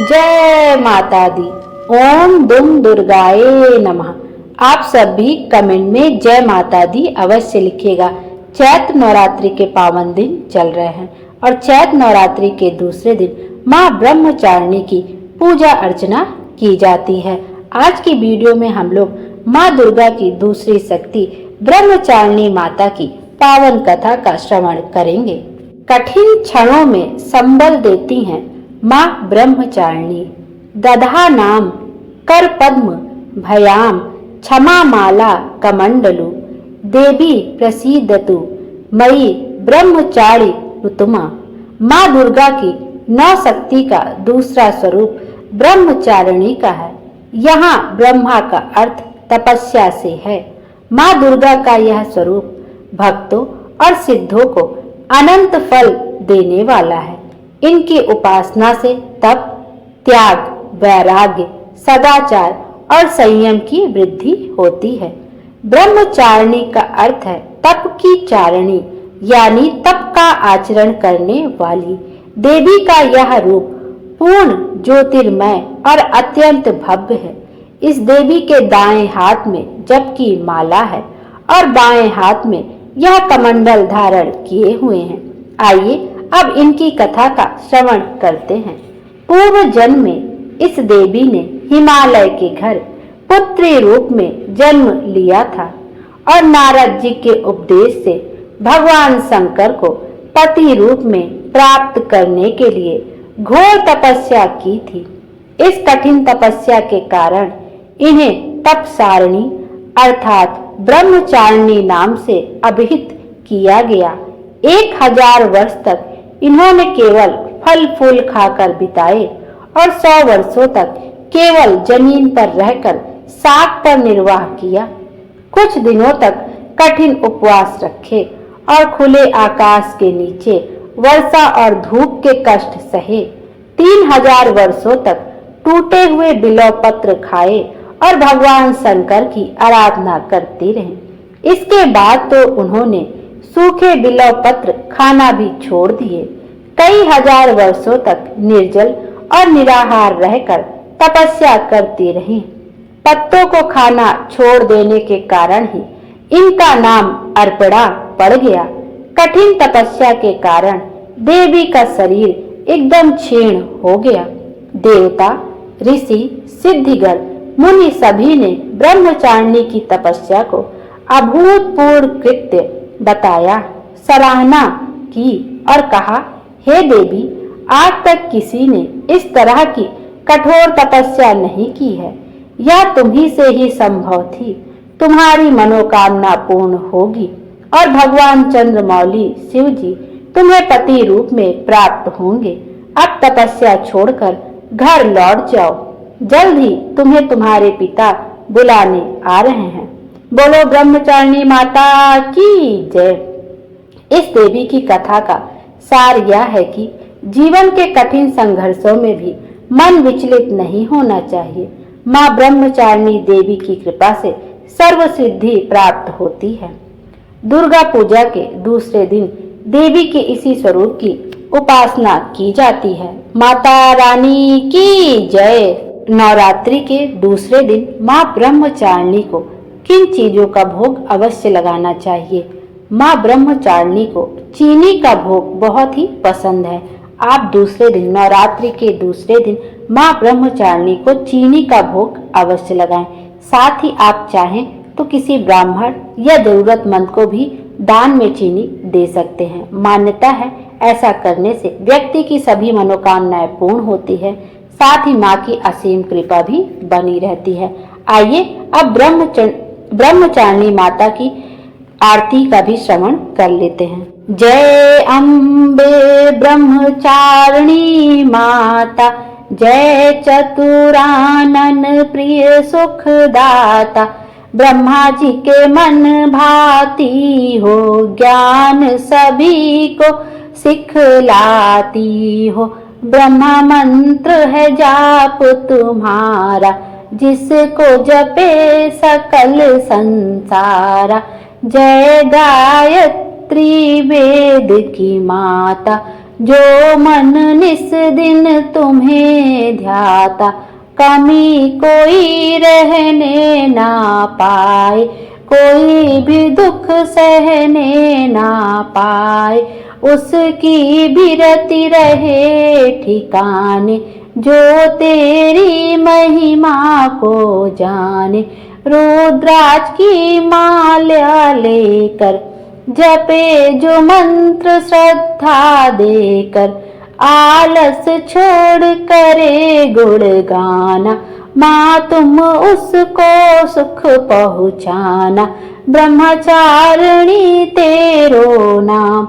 जय माता दी। ओम दुम दुर्गाए नमः। आप सब भी कमेंट में जय माता दी अवश्य लिखिएगा। चैत्र नवरात्रि के पावन दिन चल रहे हैं और चैत्र नवरात्रि के दूसरे दिन माँ ब्रह्मचारिणी की पूजा अर्चना की जाती है। आज की वीडियो में हम लोग माँ दुर्गा की दूसरी शक्ति ब्रह्मचारिणी माता की पावन कथा का श्रवण करेंगे। कठिन क्षणों में संबल देती हैं माँ ब्रह्मचारिणी। दधा नाम कर पद्म भयाम क्षमा माला कमंडलु देवी प्रसीदतु मई ब्रह्मचारी ऋतुमा। माँ दुर्गा की नौ शक्ति का दूसरा स्वरूप ब्रह्मचारिणी का है। यहाँ ब्रह्मा का अर्थ तपस्या से है। माँ दुर्गा का यह स्वरूप भक्तों और सिद्धों को अनंत फल देने वाला है। इनकी उपासना से तप, त्याग, वैराग्य, सदाचार और संयम की वृद्धि होती है। ब्रह्मचारिणी का अर्थ है तप की चारिणी, यानी तप का आचरण करने वाली। देवी का यह रूप पूर्ण ज्योतिर्मय और अत्यंत भव्य है। इस देवी के दाएं हाथ में जप की माला है और बाएं हाथ में यह कमंडल धारण किए हुए हैं। आइए अब इनकी कथा का श्रवण करते हैं। पूर्व जन्म में इस देवी ने हिमालय के घर पुत्री रूप में जन्म लिया था और नारद जी के उपदेश से भगवान शंकर को पति रूप में प्राप्त करने के लिए घोर तपस्या की थी। इस कठिन तपस्या के कारण इन्हें तपसारिणी अर्थात ब्रह्मचारिणी नाम से अभिहित किया गया। 1000 वर्ष तक इन्होंने केवल फल फूल खाकर बिताए और 100 वर्षों तक केवल जमीन पर रहकर साग पर निर्वाह किया। कुछ दिनों तक कठिन उपवास रखे और खुले आकाश के नीचे वर्षा और धूप के कष्ट सहे। 3000 वर्षों तक टूटे हुए बिल्व पत्र खाए और भगवान शंकर की आराधना करती रहे। इसके बाद तो उन्होंने सूखे बिल्व पत्र खाना भी छोड़ दिए। कई हजार वर्षों तक निर्जल और निराहार रहकर तपस्या करती रही। पत्तों को खाना छोड़ देने के कारण ही इनका नाम अर्पणा पड़ गया। कठिन तपस्या के कारण देवी का शरीर एकदम क्षीण हो गया। देवता, ऋषि, सिद्धिगण, मुनि सभी ने ब्रह्मचारिणी की तपस्या को अभूतपूर्व कृत्य बताया, सराहना की और कहा, हे देवी, आज तक किसी ने इस तरह की कठोर तपस्या नहीं की है। यह तुम्ही से ही संभव थी। तुम्हारी मनोकामना पूर्ण होगी और भगवान चंद्रमौली शिव जी तुम्हें पति रूप में प्राप्त होंगे। अब तपस्या छोड़कर घर लौट जाओ। जल्द ही तुम्हें तुम्हारे पिता बुलाने आ रहे हैं। बोलो ब्रह्मचारिणी माता की जय। इस देवी की कथा का सार यह है कि जीवन के कठिन संघर्षों में भी मन विचलित नहीं होना चाहिए। माँ ब्रह्मचारिणी देवी की कृपा से सर्व सिद्धि प्राप्त होती है। दुर्गा पूजा के दूसरे दिन देवी के इसी स्वरूप की उपासना की जाती है। माता रानी की जय। नवरात्रि के दूसरे दिन माँ ब्रह्मचारिणी को किन चीजों का भोग अवश्य लगाना चाहिए? माँ ब्रह्मचारिणी को चीनी का भोग बहुत ही पसंद है। आप दूसरे दिन, नवरात्रि के दूसरे दिन माँ ब्रह्मचारिणी को चीनी का भोग अवश्य लगाएं। साथ ही आप चाहें तो किसी ब्राह्मण या जरूरतमंद को भी दान में चीनी दे सकते हैं। मान्यता है ऐसा करने से व्यक्ति की सभी मनोकामनाएं पूर्ण होती है, साथ ही माँ की असीम कृपा भी बनी रहती है। आइए अब ब्रह्मचारिणी माता की आरती का भी श्रवण कर लेते हैं। जय अम्बे ब्रह्मचारिणी माता, जय चतुरानन प्रिय सुखदाता। ब्रह्मा जी के मन भाती हो, ज्ञान सभी को सिखलाती हो। ब्रह्मा मंत्र है जाप तुम्हारा, जिसको जपे सकल संसारा। जय गायत्री वेद की माता, जो मन निस दिन तुम्हें ध्याता, कमी कोई रहने ना पाए, कोई भी दुख सहने ना पाए। उसकी बिरती रहे ठिकाने, जो तेरी महिमा को जाने। रुद्राक्ष की माला लेकर, जपे जो मंत्र श्रद्धा देकर, आलस छोड़ करे गुण गाना। माँ तुम उसको सुख पहुँचाना, ब्रह्मचारिणी तेरो नाम,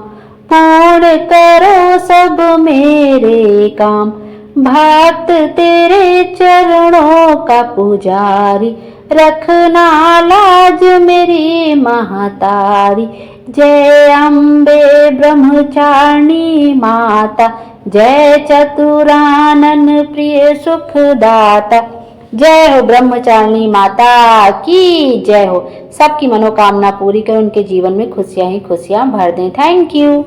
पूर्ण करो सब मेरे काम। भक्त तेरे चरणों का पुजारी, रखना लाज मेरी महतारी। जय अम्बे ब्रह्मचारिणी माता, जय चतुरानन प्रिय सुखदाता। जय हो ब्रह्मचारिणी माता की जय हो। सबकी मनोकामना पूरी कर, उनके जीवन में खुशियां ही खुशियां भर दें। Thank you.